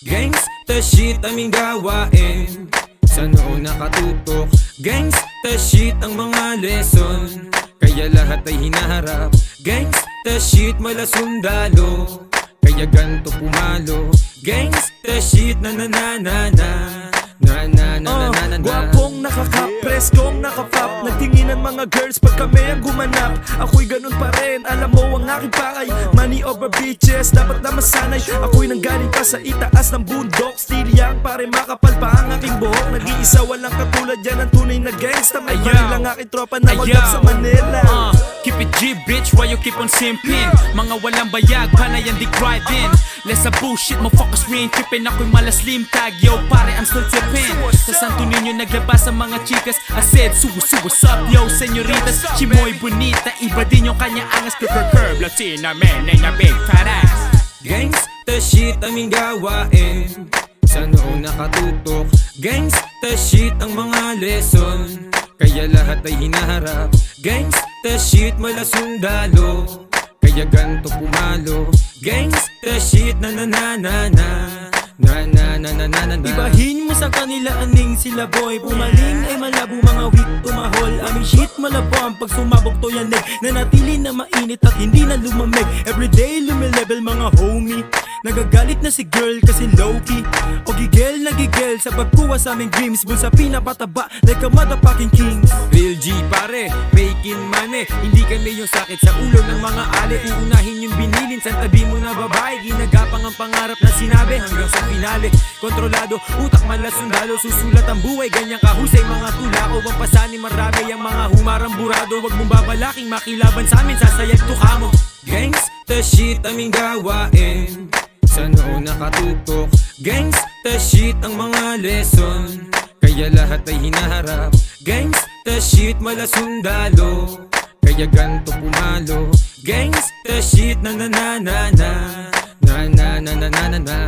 Gangsta shit aming gawain, sa noo nakatutok. Gangsta shit ang mga lesson, kaya lahat ay hinaharap. Gangsta shit mala sundalo, kaya ganto pumalo. Gangsta shit na na na na na na na na na na na. Gwapong nakakap, preskong nakapap, nagtinginan mga girls pag kami ang gumanap. Ako'y ganun pa rin, alam mo ang aking pakay. Money over bitches, dapat na masanay. Ako'y nanggaling pa sa itaas ng bundok. Still young, pare makapal pa ang aking buhok. Nag-iisa walang katulad yan, ang tunay na gangsta. May baril lang aking tropa na magap sa Manila. Keep it G, bitch, why you keep on simping? Mga walang bayag, panay ang decribing. Less a bullshit, motherfuckers, we ain't tripping. Ako'y mala slim tag, yo, pare, I'm still tipping. Sa Santo Niño naglabas ang mga chikas. I said, what's up, yo, señoritas. Chimoy bonita, iba din yung kanya angas. Curb, Latina, man, and a big fat ass. Gangsta shit aming gawain, sa noo nakatutok. Gangsta shit ang mga lesson, kaya lahat ay hinaharap. Gangsta shit mala sundalo, kaya ganto pumalo. Gangsta shit na na na na na na na na na na na. Ibahin mo sa kanila aning sila boy. Pumaling ay malabo mga weak tumahol. Aming shit malabo ang pag sumabog to yanig. Nanatili na mainit at hindi na lumamig. Everyday lumilevel mga homie. Nagagalit na si girl kasi low-key. O gigel na gigel sa pagkuha sa aming dreams. Bulsa pinapataba like a motherfucking king. Real G pare, making money. Hindi kami yung sakit sa ulo ng mga ale. Uunahin yung binilin sa tabi mo na babae. Ginagapang ang pangarap na sinabi hanggang sa finale. Kontrolado, utak mala sundalo. Susulat ang buhay, ganyang kahusay. Mga tulao, ang pasani marami. Ang mga humaramburado, wag mong babalaking makilaban sa amin, sasayag to kamo. Gangsta shit aming gawain, sa noo nakatutok. Gangsta shit ang mga lesson, kaya lahat ay hinaharap. Gangsta shit mala sundalo, kaya ganto pumalo. Gangsta shit na na na na na na na na na na na.